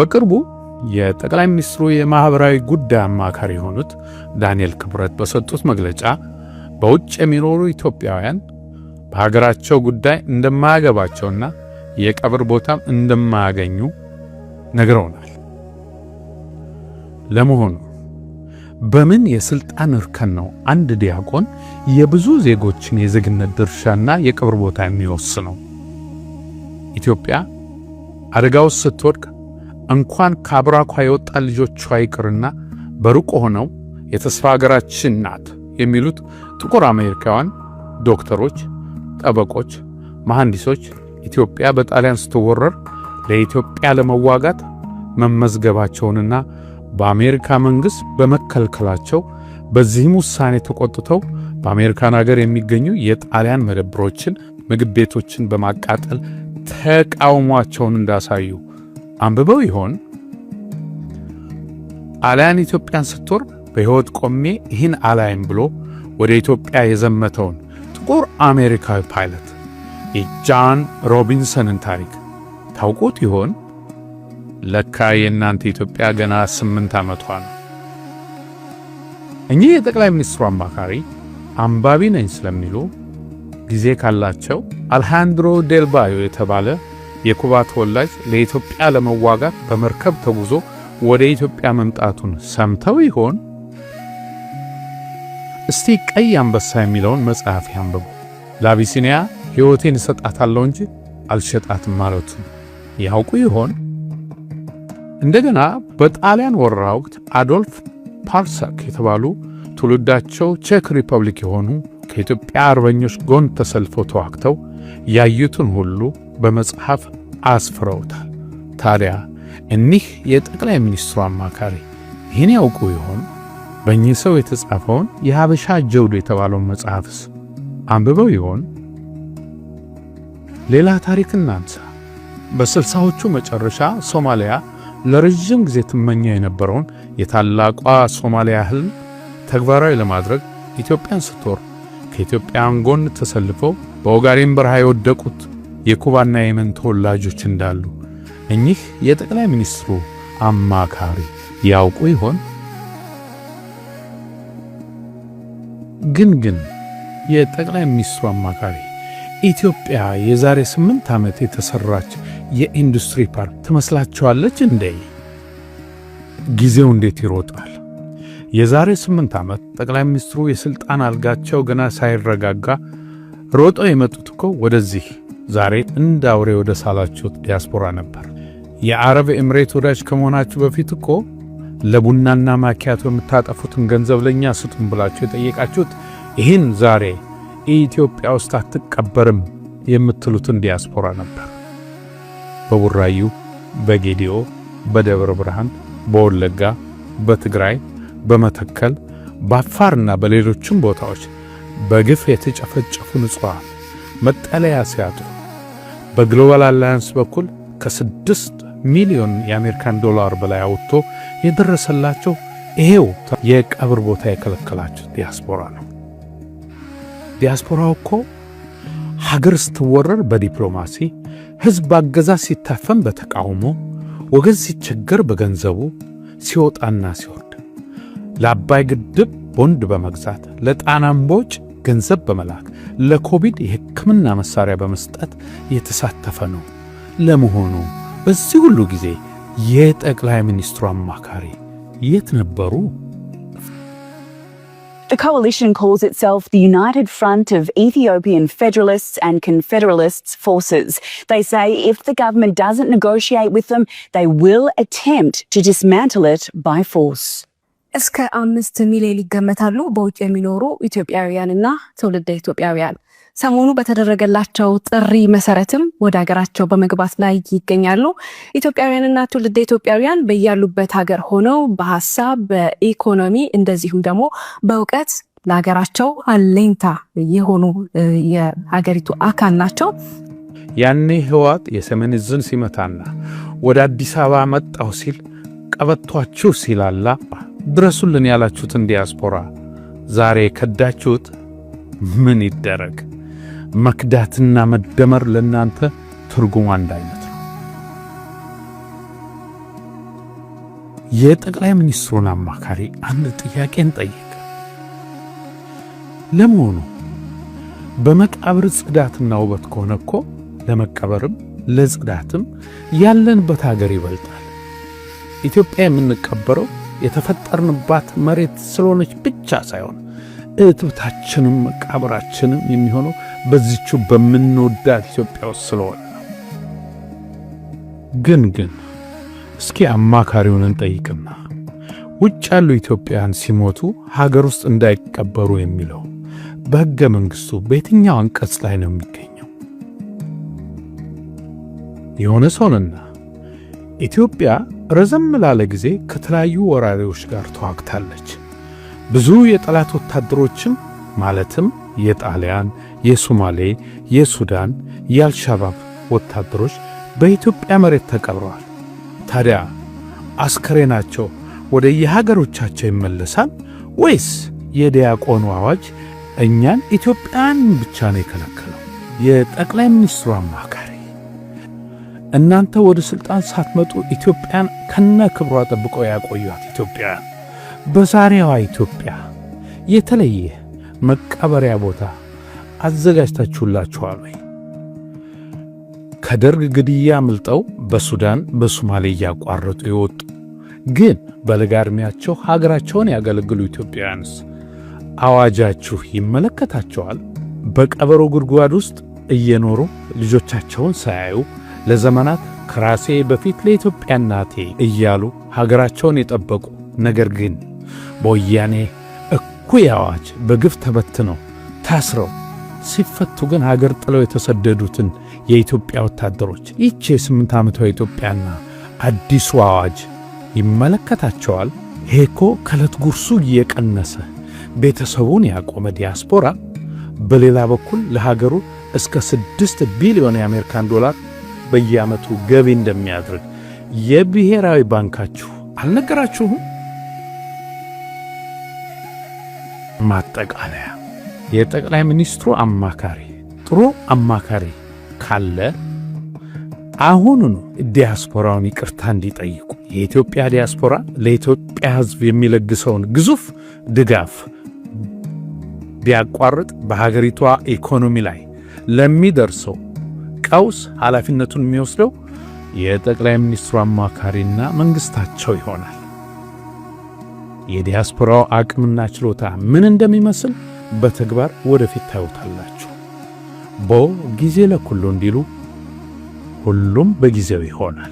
በቅርቡ የጠቅላይ ሚኒስትሩ የማህበራዊ ጉዳይ አማካሪ የሆኑት ዳንኤል ክብረት በሰጡት መግለጫ በውጭ የሚኖሩ ኢትዮጵያውያን በሀገራቸው ጉዳይ እንደማያገባቸውና የቀብር ቦታም እንደማያገኙ ነግረውናል። ለመሆኑ በምን የስልጣን እርከን ነው አንድ ዲያቆን የብዙ ዜጎችን የዜግነት ድርሻና የቀብር ቦታ የሚወስነው? ኢትዮጵያ አደጋ ውስጥ ስትወድቅ እንኳን ከአብራኳ የወጣ ልጆቿ ይቅርና በሩቅ ሆነው የተስፋ ሀገራችን ናት የሚሉት ጥቁር አሜሪካውያን ዶክተሮች፣ ጠበቆች፣ መሐንዲሶች ኢትዮጵያ በጣሊያን ስትወረር ለኢትዮጵያ ለመዋጋት መመዝገባቸውንና በአሜሪካ መንግስት በመከልከላቸው በዚህም ውሳኔ ተቆጥተው በአሜሪካን ሀገር የሚገኙ የጣሊያን መደብሮችን፣ ምግብ ቤቶችን በማቃጠል ተቃውሟቸውን እንዳሳዩ አንብበው ይሆን? ጣሊያን ኢትዮጵያን ስትወር በሕይወት ቆሜ ይህን አላይም ብሎ ወደ ኢትዮጵያ የዘመተውን ጥቁር አሜሪካዊ ፓይለት የጃን ሮቢንሰንን ታሪክ ታውቁት ይሆን? ለካ የእናንተ ኢትዮጵያ ገና 8 ዓመቷ ነው። እኚህ የጠቅላይ ሚኒስትሩ አማካሪ አንባቢ ነኝ ስለሚሉ ጊዜ ካላቸው አልሃንድሮ ዴል ባዮ የተባለ የኩባ ተወላጅ ለኢትዮጵያ ለመዋጋት በመርከብ ተጉዞ ወደ ኢትዮጵያ መምጣቱን ሰምተው ይሆን? እስቲ ቀይ አንበሳ የሚለውን መጽሐፍ ያንብቡ። ለአቢሲኒያ ሕይወቴን እሰጣታለሁ እንጂ አልሸጣትም ማለቱን ያውቁ ይሆን? እንደገና በጣሊያን ወረራ ወቅት አዶልፍ ፓርሳክ የተባሉ ትውልዳቸው ቼክ ሪፐብሊክ የሆኑ ከኢትዮጵያ አርበኞች ጎን ተሰልፈው ተዋግተው ያዩትን ሁሉ በመጽሐፍ አስፍረውታል። ታዲያ እኒህ የጠቅላይ ሚኒስትሩ አማካሪ ይህን ያውቁ ይሆን? በእኚህ ሰው የተጻፈውን የሀበሻ ጀውዱ የተባለውን መጽሐፍስ አንብበው ይሆን? ሌላ ታሪክ እናንሳ። በ60ዎቹ መጨረሻ ሶማሊያ ለረጅም ጊዜ ትመኛ የነበረውን የታላቋ ሶማሊያ ህልም ተግባራዊ ለማድረግ ኢትዮጵያን ስትወር ከኢትዮጵያን ጎን ተሰልፈው በኦጋዴን በረሃ የወደቁት የኩባና የመን ተወላጆች እንዳሉ እኚህ የጠቅላይ ሚኒስትሩ አማካሪ ያውቁ ይሆን? ግን የጠቅላይ ሚኒስትሩ አማካሪ ኢትዮጵያ የዛሬ 8 ዓመት የተሰራች የኢንዱስትሪ ፓርክ ትመስላችኋለች እንዴ? ጊዜው እንዴት ይሮጣል! የዛሬ 8 ዓመት ጠቅላይ ሚኒስትሩ የስልጣን አልጋቸው ገና ሳይረጋጋ ሮጠው የመጡት እኮ ወደዚህ ዛሬ እንደ አውሬ ወደ ሳላችሁት ዲያስፖራ ነበር። የአረብ ኤምሬት ወዳጅ ከመሆናችሁ በፊት እኮ ለቡናና ማኪያቶ የምታጠፉትን ገንዘብ ለኛ ስጡን ብላችሁ የጠየቃችሁት ይህን ዛሬ ኢትዮጵያ ውስጥ አትቀበርም የምትሉትን ዲያስፖራ ነበር። በቡራዩ፣ በጌዲኦ፣ በደብረ ብርሃን፣ በወለጋ፣ በትግራይ፣ በመተከል፣ በአፋርና በሌሎችም ቦታዎች በግፍ የተጨፈጨፉ ንጹሃን መጠለያ ሲያጡ በግሎባል አላያንስ በኩል ከ6 ሚሊዮን የአሜሪካን ዶላር በላይ አውጥቶ የደረሰላቸው ይሄው የቀብር ቦታ የከለከላቸው ዲያስፖራ ነው። ዲያስፖራው እኮ ሀገር ስትወረር በዲፕሎማሲ፣ ህዝብ አገዛዝ ሲታፈን በተቃውሞ፣ ወገን ሲቸገር በገንዘቡ ሲወጣና ሲወርድ፣ ለአባይ ግድብ ቦንድ በመግዛት፣ ለጣና እምቦጭ ገንዘብ በመላክ፣ ለኮቪድ የሕክምና መሳሪያ በመስጠት የተሳተፈ ነው። ለመሆኑ በዚህ ሁሉ ጊዜ የጠቅላይ ሚኒስትሩ አማካሪ የት ነበሩ? The coalition calls itself the United Front of Ethiopian Federalists and Confederalists Forces. They say if the government doesn't negotiate with them, they will attempt to dismantle it by force. እስከ 5 ሚሊዮን ይገመታሉ በውጭ የሚኖሩ ኢትዮጵያውያንና ትውልደ ኢትዮጵያውያን ሰሞኑ በተደረገላቸው ጥሪ መሰረትም ወደ ሀገራቸው በመግባት ላይ ይገኛሉ። ኢትዮጵያውያንና ትውልደ ኢትዮጵያውያን በያሉበት ሀገር ሆነው በሐሳብ፣ በኢኮኖሚ እንደዚሁም ደግሞ በእውቀት ለሀገራቸው አለኝታ የሆኑ የሀገሪቱ አካል ናቸው። ያኔ ህወሓት የሰሜን ዕዝን ሲመታና ወደ አዲስ አበባ መጣው ሲል ቀበቷችሁ ሲላላ ድረሱልን ያላችሁትን ዲያስፖራ ዛሬ ከዳችሁት። ምን ይደረግ? መክዳትና መደመር ለናንተ ትርጉሙ አንድ አይነት ነው። የጠቅላይ ሚኒስትሩን አማካሪ አንድ ጥያቄን ጠየቀ። ለመሆኑ በመቃብር ጽዳትና ውበት ከሆነ እኮ ለመቀበርም ለጽዳትም ያለንበት ሀገር ይበልጣል። ኢትዮጵያ የምንቀበረው የተፈጠርንባት መሬት ስለሆነች ብቻ ሳይሆን እትብታችንም መቃብራችንም የሚሆነው በዚቹ በምንወዳት ኢትዮጵያ ውስጥ ስለሆነ ነው። ግን እስኪ አማካሪውን እንጠይቅና ውጭ ያሉ ኢትዮጵያውያን ሲሞቱ ሀገር ውስጥ እንዳይቀበሩ የሚለው በሕገ መንግሥቱ በየትኛው አንቀጽ ላይ ነው የሚገኘው? የሆነ ሰውንና ኢትዮጵያ ረዘም ላለ ጊዜ ከተለያዩ ወራሪዎች ጋር ተዋግታለች። ብዙ የጠላት ወታደሮችም ማለትም የጣሊያን፣ የሶማሌ፣ የሱዳን፣ የአልሻባብ ወታደሮች በኢትዮጵያ መሬት ተቀብረዋል። ታዲያ አስከሬናቸው ወደ የሀገሮቻቸው ይመለሳል ወይስ የዲያቆኑ አዋጅ እኛን ኢትዮጵያን ብቻ ነው የከለከለው? የጠቅላይ ሚኒስትሩ አማካሪ እናንተ ወደ ሥልጣን ሳትመጡ ኢትዮጵያን ከነ ክብሯ ጠብቀው ያቆዩት ኢትዮጵያን በዛሬዋ ኢትዮጵያ የተለየ መቀበሪያ ቦታ አዘጋጅታችሁላችኋል ወይ? ከደርግ ግድያ አምልጠው በሱዳን በሶማሌ እያቋረጡ የወጡ ግን በለጋ ዕድሜያቸው ሀገራቸውን ያገለግሉ ኢትዮጵያውያንስ አዋጃችሁ ይመለከታቸዋል? በቀበሮ ጉድጓድ ውስጥ እየኖሩ ልጆቻቸውን ሳያዩ ለዘመናት ከራሴ በፊት ለኢትዮጵያ እናቴ እያሉ ሀገራቸውን የጠበቁ ነገር ግን በወያኔ እኩይ አዋጅ በግፍ ተበትነው ታስረው ሲፈቱ ግን ሀገር ጥለው የተሰደዱትን የኢትዮጵያ ወታደሮች ይህች የ8 ዓመቷ ኢትዮጵያና አዲሱ አዋጅ ይመለከታቸዋል? ይሄ እኮ ከዕለት ጉርሱ እየቀነሰ ቤተሰቡን ያቆመ ዲያስፖራ በሌላ በኩል ለሀገሩ እስከ 6 ቢሊዮን የአሜሪካን ዶላር በየዓመቱ ገቢ እንደሚያድርግ የብሔራዊ ባንካችሁ አልነገራችሁም? ማጠቃለያ፣ የጠቅላይ ሚኒስትሩ አማካሪ ጥሩ አማካሪ ካለ አሁኑኑ ዲያስፖራውን ይቅርታ እንዲጠይቁ የኢትዮጵያ ዲያስፖራ ለኢትዮጵያ ሕዝብ የሚለግሰውን ግዙፍ ድጋፍ ቢያቋርጥ በሀገሪቷ ኢኮኖሚ ላይ ለሚደርሰው ቀውስ ኃላፊነቱን የሚወስደው የጠቅላይ ሚኒስትሩ አማካሪና መንግስታቸው ይሆናል። የዲያስፖራው አቅምና ችሎታ ምን እንደሚመስል በተግባር ወደፊት ታዩታላችሁ። ጊዜ ለኩሉ እንዲሉ ሁሉም በጊዜው ይሆናል።